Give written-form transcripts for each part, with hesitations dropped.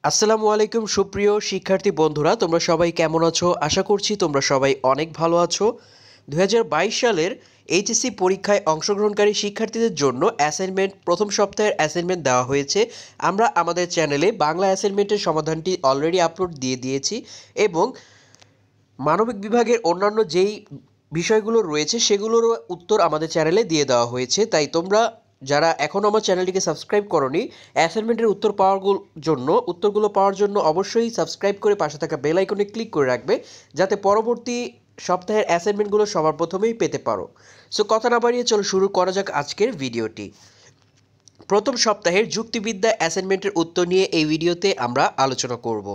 আসসালামু আলাইকুম সুপ্রিয় শিক্ষার্থী বন্ধুরা, তোমরা সবাই কেমন আছো? আশা করছি তোমরা সবাই অনেক ভালো আছো। 2022 সালের এইচএসসি পরীক্ষায় অংশগ্রহণকারী শিক্ষার্থীদের জন্য অ্যাসাইনমেন্ট প্রথম সপ্তাহের অ্যাসাইনমেন্ট দেওয়া হয়েছে। আমরা আমাদের চ্যানেলে বাংলা অ্যাসাইনমেন্টের সমাধানটি অলরেডি আপলোড দিয়ে দিয়েছি এবং মানবিক বিভাগের অন্যান্য যেই বিষয়গুলো রয়েছে সেগুলোরও উত্তর আমাদের চ্যানেলে দিয়ে দেওয়া হয়েছে। তাই তোমরা যারা এখনও আমার চ্যানেলটিকে সাবস্ক্রাইব করোনি, অ্যাসাইনমেন্টের উত্তরগুলো পাওয়ার জন্য অবশ্যই সাবস্ক্রাইব করে পাশে থাকা বেল আইকনে ক্লিক করে রাখবে, যাতে পরবর্তী সপ্তাহের অ্যাসাইনমেন্টগুলো সবার প্রথমেই পেতে পারো। সো কথা না বাড়িয়ে চলো শুরু করা যাক আজকের ভিডিওটি। প্রথম সপ্তাহের যুক্তিবিদ্যা অ্যাসাইনমেন্টের উত্তর নিয়ে এই ভিডিওতে আমরা আলোচনা করব।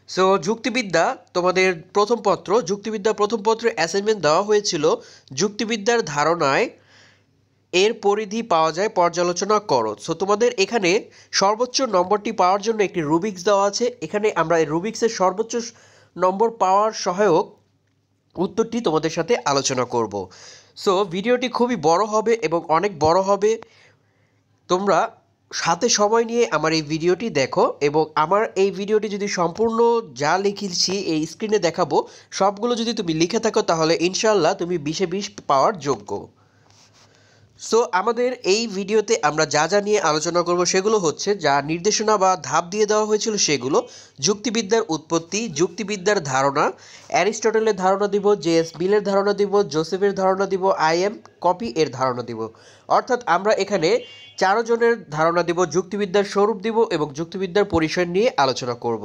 সো যুক্তিবিদ্যা তোমাদের প্রথম পত্রের অ্যাসাইনমেন্ট দেওয়া হয়েছিল যুক্তিবিদ্যার ধারণায় এর পরিধি পাওয়া যায় পর্যালোচনা করো। সো তোমাদের এখানে সর্বোচ্চ নম্বরটি পাওয়ার জন্য একটি রুবিক্স দেওয়া আছে। এখানে আমরা এই রুবিক্সের সর্বোচ্চ নম্বর পাওয়ার সহায়ক উত্তরটি তোমাদের সাথে আলোচনা করব। সো ভিডিওটি খুবই বড় হবে এবং অনেক বড় হবে। তোমরা সাথে সময় নিয়ে আমার এই ভিডিওটি দেখো এবং আমার এই ভিডিওটি যদি সম্পূর্ণ যা লিখেছি এই স্ক্রিনে দেখাবো সবগুলো যদি তুমি লিখে থাকো তাহলে ইনশাল্লাহ তুমি 20-এ 20 পাওয়ার যোগ্য। সো আমাদের এই ভিডিওতে আমরা যা যা নিয়ে আলোচনা করব সেগুলো হচ্ছে যা নির্দেশনা বা ধাপ দিয়ে দেওয়া হয়েছিল সেগুলো, যুক্তিবিদ্যার উৎপত্তি, যুক্তিবিদ্যার ধারণা, অ্যারিস্টটলের ধারণা দিব, জে.এস. মিলের ধারণা দিব, জোসেফের ধারণা দিব, আই.এম. কপি এর ধারণা দিব। অর্থাৎ আমরা এখানে 4 জনের ধারণা দিব, যুক্তিবিদ্যার স্বরূপ দিব এবং যুক্তিবিদ্যার পরিসর নিয়ে আলোচনা করব।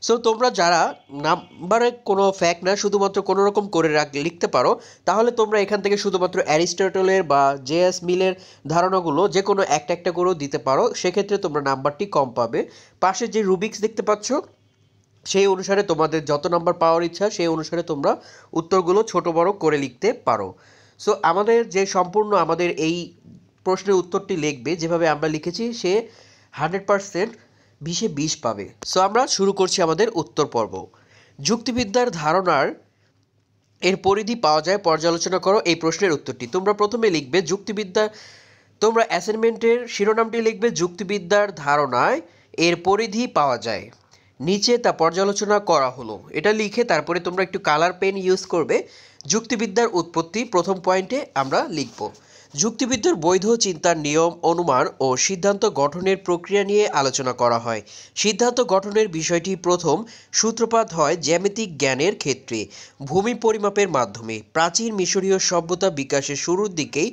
সো তোমরা যারা নাম্বারে কোনো ফ্যাক্ট না শুধুমাত্র কোনো রকম করে লিখতে পারো, তাহলে তোমরা এখান থেকে শুধুমাত্র অ্যারিস্টটলের বা জে.এস. মিলের ধারণাগুলো যে কোনো একটা করেও দিতে পারো, সেক্ষেত্রে তোমরা নাম্বারটি কম পাবে। পাশে যে রুবিক্স দেখতে পাচ্ছ সেই অনুসারে তোমাদের যত নাম্বার পাওয়ার ইচ্ছা সেই অনুসারে তোমরা উত্তরগুলো ছোট বড় করে লিখতে পারো। সো আমাদের যে আমাদের এই প্রশ্নের উত্তরটি লিখবে যেভাবে আমরা লিখেছি সে 100% 20-এ 20 পাবে। সো আমরা শুরু করছি আমাদের উত্তর পর্ব। যুক্তিবিদ্যার ধারণার এর পরিধি পাওয়া যায় পর্যালোচনা করো এই প্রশ্নের উত্তরটি। তোমরা প্রথমে লিখবে তোমরা অ্যাসাইনমেন্টের শিরোনামটি লিখবে যুক্তিবিদ্যার ধারণায় এর পরিধি পাওয়া যায়, নিচে তা পর্যালোচনা করা হলো। এটা লিখে তারপরে তোমরা একটু কালার পেন ইউজ করবে। যুক্তিবিদ্যার উৎপত্তি প্রথম পয়েন্টে আমরা লিখব যুক্তিবিদ্যার বৈধ চিন্তার নিয়ম, অনুমান ও সিদ্ধান্ত গঠনের প্রক্রিয়া নিয়ে আলোচনা করা হয়। সিদ্ধান্ত গঠনের বিষয়টি প্রথম সূত্রপাত হয় জ্যামিতিক জ্ঞানের ক্ষেত্রে ভূমি পরিমাপের মাধ্যমে। প্রাচীন মিশরীয় সভ্যতা বিকাশের শুরুর দিকেই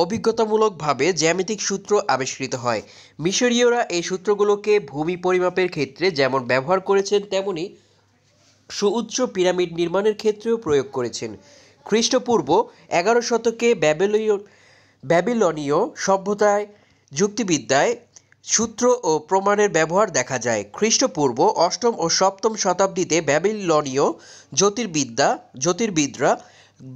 অভিজ্ঞতামূলকভাবে জ্যামিতিক সূত্র আবিষ্কৃত হয়। মিশরীয়রা এই সূত্রগুলোকে ভূমি পরিমাপের ক্ষেত্রে যেমন ব্যবহার করেছেন তেমনি সুউচ্চ পিরামিড নির্মাণের ক্ষেত্রেও প্রয়োগ করেছেন। খ্রিস্টপূর্ব 11 শতকে ব্যাবিলনীয় সভ্যতায় যুক্তিবিদ্যায় সূত্র ও প্রমাণের ব্যবহার দেখা যায়। খ্রিস্টপূর্ব 8ম ও 7ম শতাব্দীতে ব্যাবিলনীয় জ্যোতির্বিদরা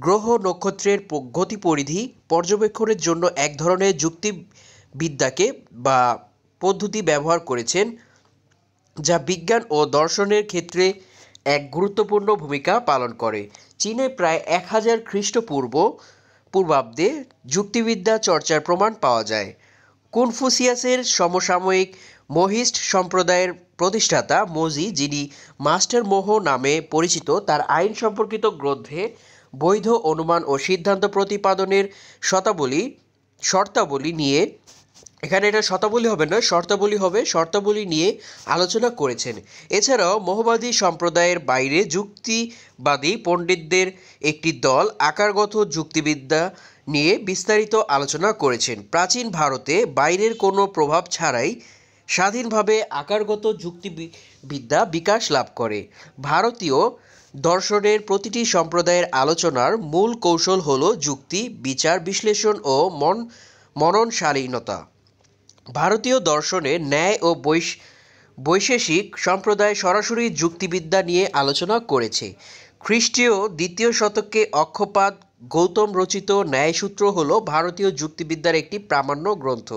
গ্রহ নক্ষত্রের গতিপরিধি পর্যবেক্ষণের জন্য এক ধরনের যুক্তিবিদ্যাকে বা পদ্ধতি ব্যবহার করেছেন, যা বিজ্ঞান ও দর্শনের ক্ষেত্রে এক গুরুত্বপূর্ণ ভূমিকা পালন করে। চীনে প্রায় 1000 খ্রিস্টপূর্বাব্দে যুক্তিবিদ্যা চর্চার প্রমাণ পাওয়া যায়। কনফুসিয়াসের সমসাময়িক মহিষ্ট সম্প্রদায়ের প্রতিষ্ঠাতা মোজি, যিনি মাস্টার মোহ নামে পরিচিত, তার আইন সম্পর্কিত গ্রন্থে বৈধ অনুমান ও সিদ্ধান্ত প্রতিপাদনের শর্তাবলী নিয়ে, এখানে এটা শতাবলী হবে না শর্তাবলী নিয়ে আলোচনা করেছেন। এছাড়াও মোহবাদী সম্প্রদায়ের বাইরে যুক্তিবাদী পণ্ডিতদের একটি দল আকারগত যুক্তিবিদ্যা নিয়ে বিস্তারিত আলোচনা করেছেন। প্রাচীন ভারতে বাইরের কোনো প্রভাব ছাড়াই স্বাধীনভাবে আকারগত যুক্তিবিদ্যা বিকাশ লাভ করে। ভারতীয় দর্শনের প্রতিটি সম্প্রদায়ের আলোচনার মূল কৌশল হল যুক্তি, বিচার, বিশ্লেষণ ও মননশীলতা। ভারতীয় দর্শনে ন্যায় ও বৈশেষিক সম্প্রদায় সরাসরি যুক্তিবিদ্যা নিয়ে আলোচনা করেছে। খ্রিস্টীয় 2য় শতকে অক্ষপাদ গৌতম রচিত ন্যায়সূত্র হল ভারতীয় যুক্তিবিদ্যার একটি প্রামাণ্য গ্রন্থ।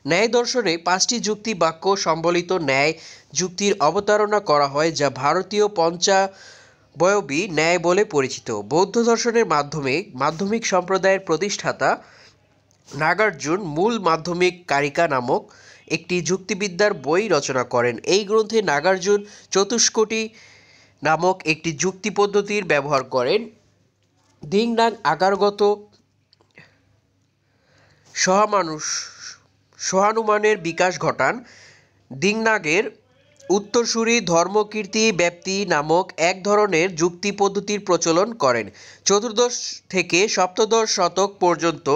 ন্যায় দর্শনে 5টি যুক্তি বাক্য সম্বলিত ন্যায় যুক্তির অবতারণা করা হয়, যা ভারতীয় পঞ্চাবয়বী ন্যায় বলে পরিচিত। বৌদ্ধ দর্শনের মাধ্যমিক সম্প্রদায়ের প্রতিষ্ঠাতা নাগার্জুন মূল মাধ্যমিক কারিকা নামক একটি যুক্তিবিদ্যার বই রচনা করেন। এই গ্রন্থে নাগার্জুন চতুষ্কোটি নামক একটি যুক্তি পদ্ধতির ব্যবহার করেন। দিং-নাগ আকারগত সহানুমানের বিকাশ ঘটান। দিং-নাগের উত্তরসূরি ধর্মকীর্তি ব্যাপ্তি নামক এক ধরনের যুক্তি পদ্ধতির প্রচলন করেন। চতুর্দশ থেকে সপ্তদশ শতক পর্যন্ত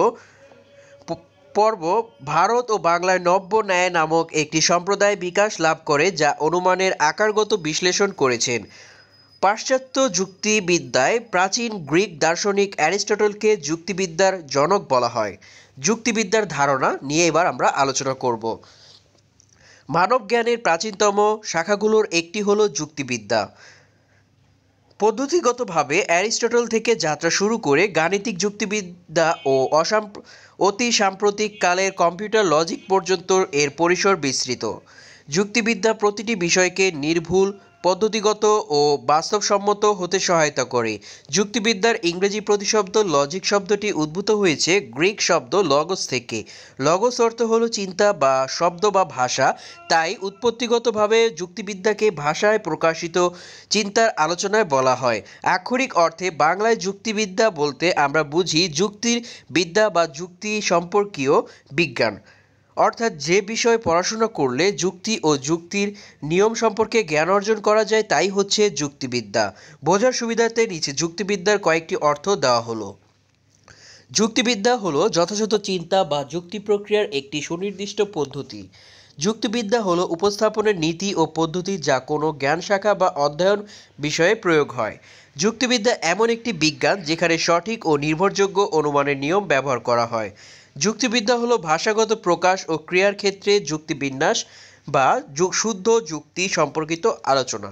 পর্ব ভারত ও বাংলায় নব্য ন্যায় নামক একটি সম্প্রদায় বিকাশ লাভ করে, যা অনুমানের আকারগত বিশ্লেষণ করেছেন। পাশ্চাত্য যুক্তিবিদ্যায় প্রাচীন গ্রিক দার্শনিক অ্যারিস্টটলকে যুক্তিবিদ্যার জনক বলা হয়। যুক্তিবিদ্যার ধারণা নিয়ে এবার আমরা আলোচনা করব। মানব জ্ঞানের প্রাচীনতম শাখাগুলোর একটি হলো যুক্তিবিদ্যা। পদ্ধতিগতভাবে অ্যারিস্টটল থেকে যাত্রা শুরু করে গাণিতিক যুক্তিবিদ্যা ও অতি সাম্প্রতিক কালের কম্পিউটার লজিক পর্যন্ত এর পরিসর বিস্তৃত। যুক্তিবিদ্যা প্রতিটি বিষয়কে নির্ভুল, পদ্ধতিগত ও বাস্তবসম্মত হতে সহায়তা করে। যুক্তিবিদ্যার ইংরেজি প্রতিশব্দ লজিক শব্দটি উদ্ভূত হয়েছে গ্রিক শব্দ লগোস থেকে। লগোস অর্থ হলো চিন্তা বা শব্দ বা ভাষা, তাই উৎপত্তিগতভাবে যুক্তিবিদ্যাকে ভাষায় প্রকাশিত চিন্তার আলোচনায় বলা হয়। আক্ষরিক অর্থে বাংলায় যুক্তিবিদ্যা বলতে আমরা বুঝি যুক্তির বিদ্যা বা যুক্তি সম্পর্কীয় বিজ্ঞান, অর্থাৎ যে বিষয় পড়াশোনা করলে যুক্তি ও যুক্তির নিয়ম সম্পর্কে জ্ঞান অর্জন করা যায় তাই হচ্ছে যুক্তিবিদ্যা। বোঝার সুবিধার্থে নিচে যুক্তিবিদ্যার কয়েকটি অর্থ দেওয়া হলো। যুক্তিবিদ্যা হলো যথাযথ চিন্তা বা যুক্তি প্রক্রিয়ার একটি সুনির্দিষ্ট পদ্ধতি। যুক্তিবিদ্যা হলো উপস্থাপনের নীতি ও পদ্ধতি যা কোনো জ্ঞান শাখা বা অধ্যয়ন বিষয়ে প্রয়োগ হয়। যুক্তিবিদ্যা এমন একটি বিজ্ঞান যেখানে সঠিক ও নির্ভরযোগ্য অনুমানের নিয়ম ব্যবহার করা হয়। যুক্তিবিদ্যা হলো ভাষাগত প্রকাশ ও ক্রিয়ার ক্ষেত্রে যুক্তিবিন্যাস বা শুদ্ধ যুক্তি সম্পর্কিত আলোচনা।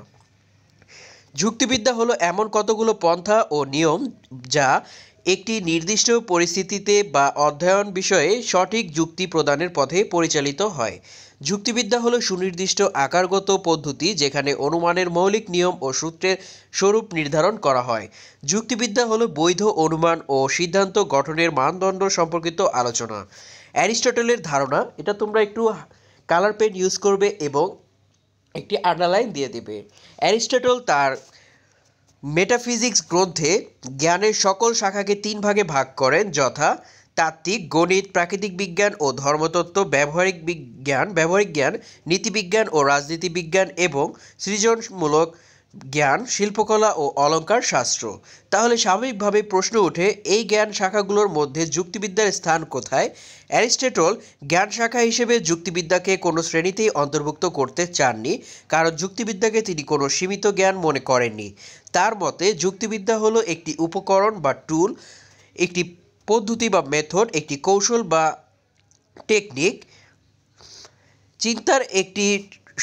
যুক্তিবিদ্যা হলো এমন কতগুলো পন্থা ও নিয়ম যা একটি নির্দিষ্ট পরিস্থিতিতে বা অধ্যয়ন বিষয়ে সঠিক যুক্তি প্রদানের পথে পরিচালিত হয়। যুক্তিবিদ্যা হলো সুনির্দিষ্ট আকারগত পদ্ধতি যেখানে অনুমানের মৌলিক নিয়ম ও সূত্রের স্বরূপ নির্ধারণ করা হয়। যুক্তিবিদ্যা হলো বৈধ অনুমান ও সিদ্ধান্ত গঠনের মানদণ্ড সম্পর্কিত আলোচনা। অ্যারিস্টটলের ধারণা, এটা তোমরা একটু কালার পেন ইউজ করবে এবং একটি আন্ডারলাইন দিয়ে দেবে। অ্যারিস্টটল তার মেটাফিজিক্স গ্রন্থে জ্ঞানের সকল শাখাকে তিন ভাগে ভাগ করেন, যথা তাত্ত্বিক, গণিত, প্রাকৃতিক বিজ্ঞান ও ধর্মতত্ত্ব, ব্যবহারিক জ্ঞান, নীতিবিজ্ঞান ও রাজনীতি বিজ্ঞান এবং সৃজনমূলক জ্ঞান, শিল্পকলা ও অলঙ্কার শাস্ত্র। তাহলে স্বাভাবিকভাবে প্রশ্ন ওঠে, এই জ্ঞান শাখাগুলোর মধ্যে যুক্তিবিদ্যার স্থান কোথায়? অ্যারিস্টটল জ্ঞান শাখা হিসেবে যুক্তিবিদ্যাকে কোনো শ্রেণীতেই অন্তর্ভুক্ত করতে চাননি, কারণ যুক্তিবিদ্যাকে তিনি কোনো সীমিত জ্ঞান মনে করেননি। তার মতে যুক্তিবিদ্যা হলো একটি উপকরণ বা টুল, একটি পদ্ধতি বা মেথড, একটি কৌশল বা টেকনিক, চিন্তার একটি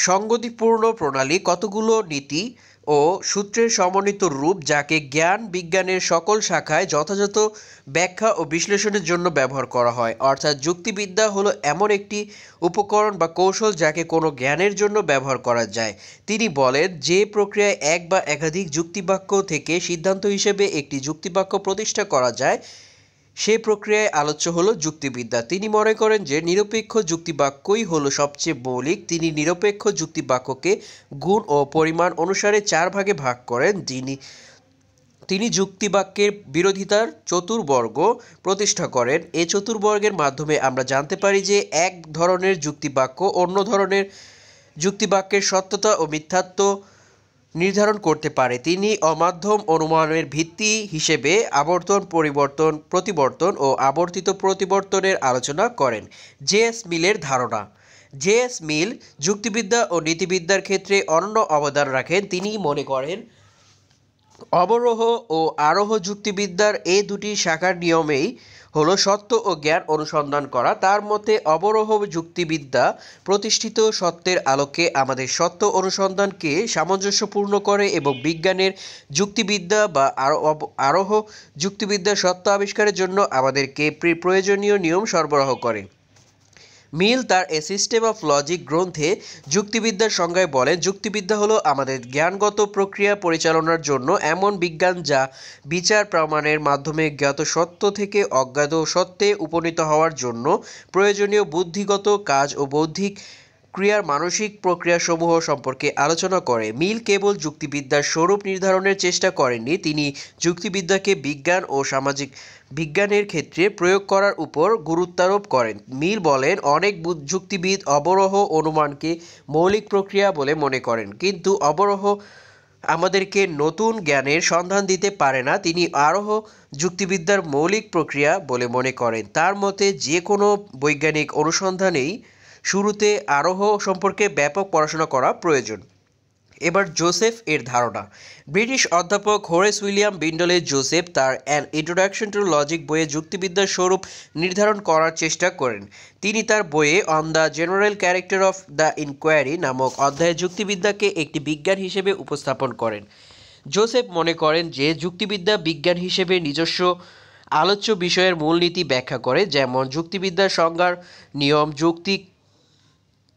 সঙ্গতিপূর্ণ প্রণালী, কতগুলো নীতি ও সূত্রের সমন্বিত রূপ যাকে জ্ঞান বিজ্ঞানের সকল শাখায় যথাযথ ব্যাখ্যা ও বিশ্লেষণের জন্য ব্যবহার করা হয়। অর্থাৎ যুক্তিবিদ্যা হলো এমন একটি উপকরণ বা কৌশল যাকে কোনো জ্ঞানের জন্য ব্যবহার করা যায়। তিনি বলেন, যে প্রক্রিয়ায় এক বা একাধিক যুক্তিবাক্য থেকে সিদ্ধান্ত হিসেবে একটি যুক্তিবাক্য প্রতিষ্ঠা করা যায় সে প্রক্রিয়ায় আলোচ্য হলো যুক্তিবিদ্যা। তিনি মনে করেন যে নিরপেক্ষ যুক্তিবাক্যই হলো সবচেয়ে মৌলিক। তিনি নিরপেক্ষ যুক্তিবাক্যকে গুণ ও পরিমাণ অনুসারে চার ভাগে ভাগ করেন। তিনি যুক্তিবাক্যের বিরোধিতার চতুর্বর্গ প্রতিষ্ঠা করেন। এই চতুর্বর্গের মাধ্যমে আমরা জানতে পারি যে এক ধরনের যুক্তিবাক্য অন্য ধরনের যুক্তিবাক্যের সত্যতা ও মিথ্যাত্ব নির্ধারণ করতে পারে। তিনি অমাধ্যম অনুমানের ভিত্তি হিসেবে আবর্তন, পরিবর্তন, প্রতিবর্তন ও আবর্তিত প্রতিবর্তনের আলোচনা করেন। জে.এস. মিলের ধারণা। জে.এস. মিল যুক্তিবিদ্যা ও নীতিবিদ্যার ক্ষেত্রে অনন্য অবদান রাখেন। তিনি মনে করেন অবরোহ ও আরোহ যুক্তিবিদ্যার এই দুটি শাখার নিয়মেই হলো সত্য ও জ্ঞান অনুসন্ধান করা। তার মতে অবরোহ যুক্তিবিদ্যা প্রতিষ্ঠিত সত্যের আলোকে আমাদের সত্য অনুসন্ধানকে সামঞ্জস্যপূর্ণ করে এবং বিজ্ঞানের যুক্তিবিদ্যা বা আরোহ যুক্তিবিদ্যার সত্য আবিষ্কারের জন্য আমাদেরকে প্রয়োজনীয় নিয়ম সরবরাহ করে। মিল তার এ সিস্টেম অফ লজিক গ্রন্থে যুক্তিবিদ্যার সংজ্ঞায় বলেন, যুক্তিবিদ্যা হলো আমাদের জ্ঞানগত প্রক্রিয়া পরিচালনার জন্য এমন বিজ্ঞান যা বিচার প্রমাণের মাধ্যমে জ্ঞাত সত্য থেকে অজ্ঞাত সত্যে উপনীত হওয়ার জন্য প্রয়োজনীয় বুদ্ধিগত কাজ ও বৌদ্ধিক ক্রিয়ার মানসিক প্রক্রিয়াসমূহ সম্পর্কে আলোচনা করে। মিল কেবল যুক্তিবিদ্যার স্বরূপ নির্ধারণের চেষ্টা করেননি, তিনি যুক্তিবিদ্যাকে বিজ্ঞান ও সামাজিক বিজ্ঞানের ক্ষেত্রে প্রয়োগ করার উপর গুরুত্বারোপ করেন। মিল বলেন, অনেক যুক্তিবিদ অবরোহ অনুমানকে মৌলিক প্রক্রিয়া বলে মনে করেন, কিন্তু অবরোহ আমাদেরকে নতুন জ্ঞানের সন্ধান দিতে পারে না। তিনি আরোহ যুক্তিবিদ্যার মৌলিক প্রক্রিয়া বলে মনে করেন। তার মতে যে কোনো বৈজ্ঞানিক অনুসন্ধানেই শুরুতে আরোহ সম্পর্কে ব্যাপক পড়াশোনা করা প্রয়োজন। এবার জোসেফ এর ধারণা। ব্রিটিশ অধ্যাপক হোরেস উইলিয়াম বিন্ডলে জোসেফ তার অ্যান ইন্ট্রোডাকশন টু লজিক বইয়ে যুক্তিবিদ্যার স্বরূপ নির্ধারণ করার চেষ্টা করেন। তিনি তার বইয়ে on the general character of the inquiry নামক অধ্যায়ে যুক্তিবিদ্যাকে একটি বিজ্ঞান হিসেবে উপস্থাপন করেন। জোসেফ মনে করেন যে যুক্তিবিদ্যা বিজ্ঞান হিসেবে নিজস্ব আলোচ্য বিষয়ের মূলনীতি ব্যাখ্যা করে, যেমন যুক্তিবিদ্যার সংজ্ঞার নিয়ম, যৌক্তিক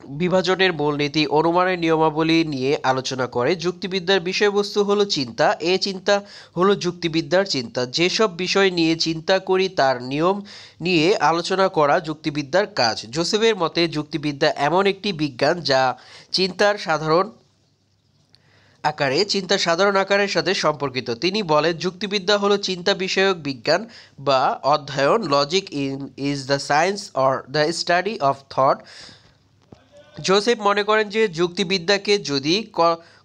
বিভাজনের মূলনীতি, অনুমানের নিয়মাবলী নিয়ে আলোচনা করে। যুক্তিবিদ্যার বিষয়বস্তু হলো চিন্তা, এ চিন্তা হলো যুক্তিবিদ্যার চিন্তা। যেসব বিষয় নিয়ে চিন্তা করি তার নিয়ম নিয়ে আলোচনা করা যুক্তিবিদ্যার কাজ। জোসেফের মতে যুক্তিবিদ্যা এমন একটি বিজ্ঞান যা চিন্তার সাধারণ আকারের সাথে সম্পর্কিত। তিনি বলেন, যুক্তিবিদ্যা হলো চিন্তা বিষয়ক বিজ্ঞান বা অধ্যয়ন। Logic is the science or the study of thought. Joseph মনে করেন যে যুক্তিবিদ্যাকে যদি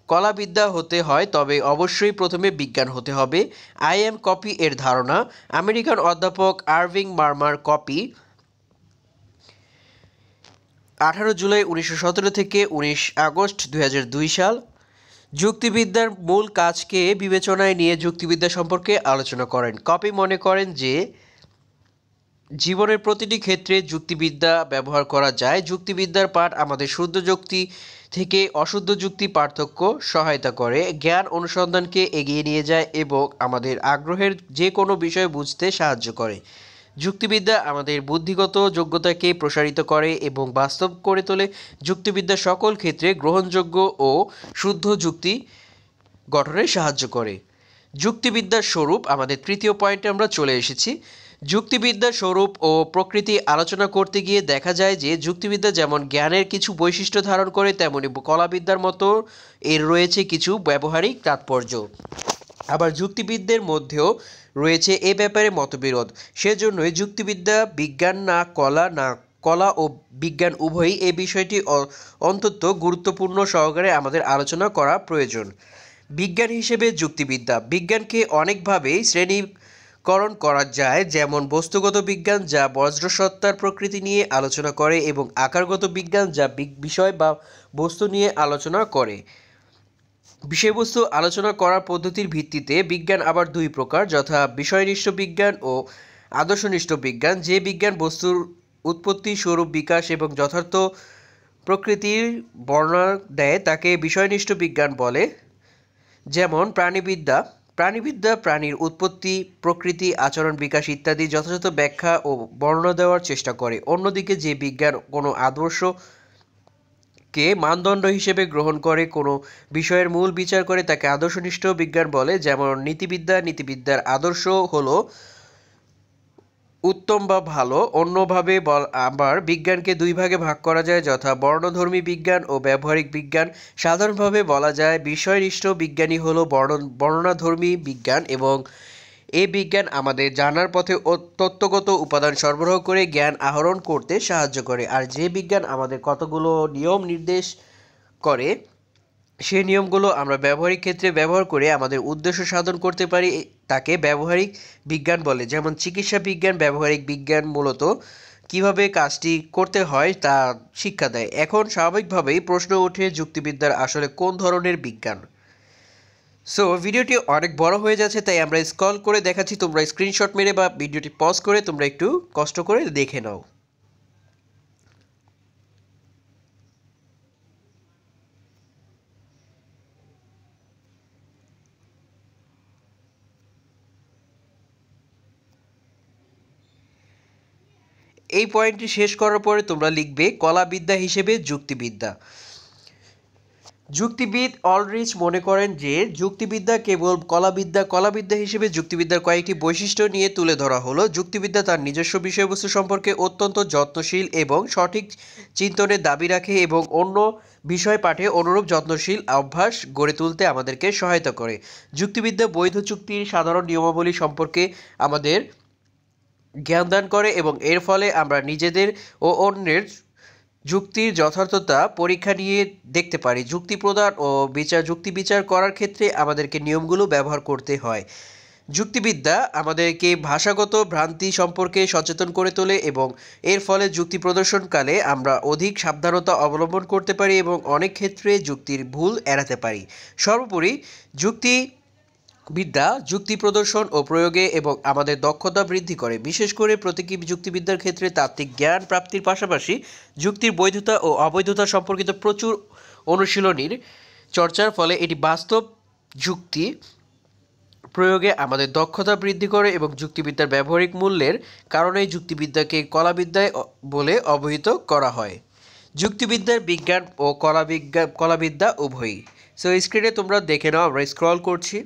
কলাবিদ্যা হতে হয় তবে অবশ্যই প্রথমে বিজ্ঞান হতে হবে। আই এম কপি এর ধারণা। আমেরিকান অধ্যাপক আরভিং মার্মার কপি 18 জুলাই 1917 থেকে 19 আগস্ট 2002 সাল যুক্তিবিদ্যার মূল কাজকে বিবেচনায় নিয়ে যুক্তিবিদ্যা সম্পর্কে আলোচনা করেন। কপি মনে করেন যে জীবনের প্রতিটি ক্ষেত্রে যুক্তিবিদ্যা ব্যবহার করা যায়। যুক্তিবিদ্যার পাঠ আমাদের শুদ্ধ যুক্তি থেকে অশুদ্ধ যুক্তি পার্থক্য সহায়তা করে, জ্ঞান অনুসন্ধানকে এগিয়ে নিয়ে যায় এবং আমাদের আগ্রহের যে কোনো বিষয় বুঝতে সাহায্য করে। যুক্তিবিদ্যা আমাদের বুদ্ধিগত যোগ্যতাকে প্রসারিত করে এবং বাস্তব করে তোলে। যুক্তিবিদ্যা সকল ক্ষেত্রে গ্রহণযোগ্য ও শুদ্ধ যুক্তি গঠনে সাহায্য করে। যুক্তিবিদ্যার স্বরূপ, আমাদের তৃতীয় পয়েন্টে আমরা চলে এসেছি। যুক্তিবিদ্যার স্বরূপ ও প্রকৃতি আলোচনা করতে গিয়ে দেখা যায় যে যুক্তিবিদ্যা যেমন জ্ঞানের কিছু বৈশিষ্ট্য ধারণ করে, তেমনি কলাবিদ্যার মতো এর রয়েছে কিছু ব্যবহারিক তাৎপর্য। আবার যুক্তিবিদদের মধ্যেও রয়েছে এ ব্যাপারে মতবিরোধ। সেজন্যই যুক্তিবিদ্যা বিজ্ঞান না কলা ও বিজ্ঞান উভয়ই এই বিষয়টি অন্তত গুরুত্বপূর্ণ সহকারে আমাদের আলোচনা করা প্রয়োজন। বিজ্ঞান হিসেবে যুক্তিবিদ্যা। বিজ্ঞানকে অনেকভাবেই শ্রেণীকরণ করা যায়, যেমন বস্তুগত বিজ্ঞান যা বজ্রসত্তার প্রকৃতি নিয়ে আলোচনা করে এবং আকারগত বিজ্ঞান যা বিষয় বা বস্তু নিয়ে আলোচনা করে। বিষয়বস্তু আলোচনা করার পদ্ধতির ভিত্তিতে বিজ্ঞান আবার দুই প্রকার, যথা বিষয়নিষ্ঠ বিজ্ঞান ও আদর্শনিষ্ঠ বিজ্ঞান। যে বিজ্ঞান বস্তুর উৎপত্তি, স্বরূপ, বিকাশ এবং যথার্থ প্রকৃতির বর্ণনা দেয় তাকে বিষয়নিষ্ঠ বিজ্ঞান বলে। যেমন প্রাণিবিদ্যা প্রাণীর উৎপত্তি, প্রকৃতি, আচরণ, বিকাশ ইত্যাদি যথাযথ ব্যাখ্যা ও বর্ণনা দেওয়ার চেষ্টা করে। অন্যদিকে যে বিজ্ঞান কোনো আদর্শকে মানদণ্ড হিসেবে গ্রহণ করে, কোনো বিষয়ের মূল বিচার করে, তাকে আদর্শনিষ্ঠ বিজ্ঞান বলে। যেমন নীতিবিদ্যার আদর্শ হলো উত্তম বা ভালো। অন্যভাবে আবার বিজ্ঞানকে দুই ভাগে ভাগ করা যায়, যথা বর্ণধর্মী বিজ্ঞান ও ব্যবহারিক বিজ্ঞান। সাধারণভাবে বলা যায় বিষয়নিষ্ঠ বিজ্ঞানই হলো বর্ণনাধর্মী বিজ্ঞান এবং এই বিজ্ঞান আমাদের জানার পথে তত্ত্বগত উপাদান সরবরাহ করে জ্ঞান আহরণ করতে সাহায্য করে। আর যে বিজ্ঞান আমাদের কতগুলো নিয়ম নির্দেশ করে, সেই নিয়মগুলো আমরা ব্যবহারিক ক্ষেত্রে ব্যবহার করে আমাদের উদ্দেশ্য সাধন করতে পারি, তাকে ব্যবহারিক বিজ্ঞান বলে। যেমন চিকিৎসা বিজ্ঞান ব্যবহারিক বিজ্ঞান মূলত কিভাবে কাজটি করতে হয় তা শিক্ষা দেয়। এখন স্বাভাবিকভাবেই প্রশ্ন ওঠে, যুক্তিবিদ্যার আসলে কোন ধরনের বিজ্ঞান? সো ভিডিওটি অনেক বড় হয়ে যাচ্ছে, তাই আমরা স্ক্রল করে দেখাচ্ছি, তোমরা স্ক্রিনশট মেরে বা ভিডিওটি পজ করে তোমরা একটু কষ্ট করে দেখে নাও। এই পয়েন্টটি শেষ করার পরে তোমরা লিখবে কলাবিদ্যা হিসেবে যুক্তিবিদ্যা। যুক্তিবিদ অলরিচ মনে করেন যে যুক্তিবিদ্যা কেবল কলাবিদ্যা হিসেবে যুক্তিবিদ্যার কয়েকটি বৈশিষ্ট্য নিয়ে তুলে ধরা হলো। যুক্তিবিদ্যা তার নিজস্ব বিষয়বস্তু সম্পর্কে অত্যন্ত যত্নশীল এবং সঠিক চিন্তনের দাবি রাখে এবং অন্য বিষয় পাঠে অনুরূপ যত্নশীল অভ্যাস গড়ে তুলতে আমাদেরকে সহায়তা করে। যুক্তিবিদ্যা বৈধ চুক্তির সাধারণ নিয়মাবলী সম্পর্কে আমাদের জ্ঞান দান করে এবং এর ফলে আমরা নিজেদের ও অন্যের যুক্তির যথার্থতা পরীক্ষা নিয়ে দেখতে পারি। যুক্তি প্রদান ও যুক্তি বিচার করার ক্ষেত্রে আমাদেরকে নিয়মগুলো ব্যবহার করতে হয়। যুক্তিবিদ্যা আমাদেরকে ভাষাগত ভ্রান্তি সম্পর্কে সচেতন করে তোলে এবং এর ফলে যুক্তি প্রদর্শনকালে আমরা অধিক সাবধানতা অবলম্বন করতে পারি এবং অনেক ক্ষেত্রে যুক্তির ভুল এড়াতে পারি। সর্বোপরি যুক্তি প্রদর্শন ও প্রয়োগে এবং আমাদের দক্ষতা বৃদ্ধি করে, বিশেষ করে প্রতীকী যুক্তিবিদ্যার ক্ষেত্রে তাত্ত্বিক জ্ঞান প্রাপ্তির পাশাপাশি যুক্তির বৈধতা ও অবৈধতা সম্পর্কিত প্রচুর অনুশীলনীর চর্চার ফলে এটি বাস্তব যুক্তি প্রয়োগে আমাদের দক্ষতা বৃদ্ধি করে এবং যুক্তিবিদ্যার ব্যবহারিক মূল্যের কারণে যুক্তিবিদ্যাকে কলাবিদ্যায় বলে অভিহিত করা হয়। যুক্তিবিদ্যার বিজ্ঞান ও কলাবিদ্যা উভয়ই। সো স্ক্রিনে তোমরা দেখে নাও, আমরা স্ক্রল করছি।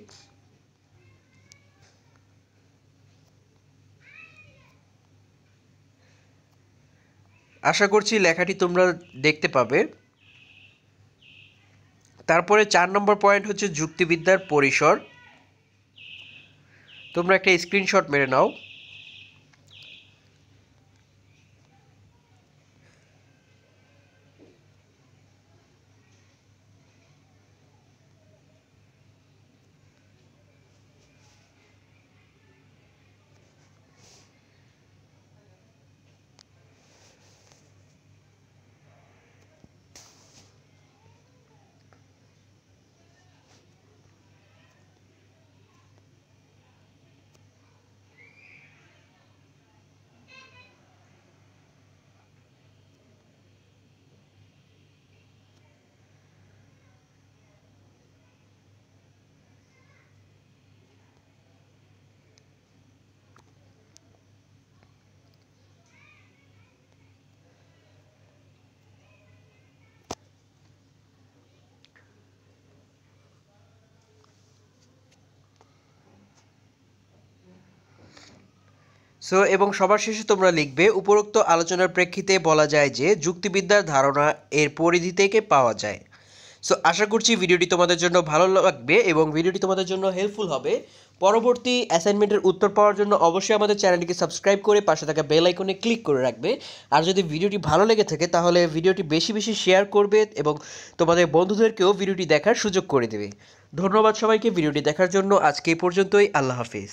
আশা করছি লেখাটি তোমরা দেখতে পাবে। তারপরে 4 নম্বর পয়েন্ট হচ্ছে যুক্তিবিদ্যার পরিসর। তোমরা একটা স্ক্রিনশট মেরে নাও। এবং সবার শেষে তোমরা লিখবে উপরোক্ত আলোচনার প্রেক্ষিতে বলা যায় যে যুক্তিবিদ্যার ধারণা এর পরিধি থেকে পাওয়া যায়। আশা করছি ভিডিওটি তোমাদের জন্য ভালো লাগবে এবং ভিডিওটি তোমাদের জন্য হেল্পফুল হবে। পরবর্তী অ্যাসাইনমেন্টের উত্তর পাওয়ার জন্য অবশ্যই আমাদের চ্যানেলটিকে সাবস্ক্রাইব করে পাশে থাকা বেল আইকনে ক্লিক করে রাখবে। আর যদি ভিডিওটি ভালো লেগে থাকে তাহলে ভিডিওটি বেশি বেশি শেয়ার করবে এবং তোমাদের বন্ধুদেরকেও ভিডিওটি দেখার সুযোগ করে দেবে। ধন্যবাদ সবাইকে ভিডিওটি দেখার জন্য। আজকে এই পর্যন্তই। আল্লাহ হাফিজ।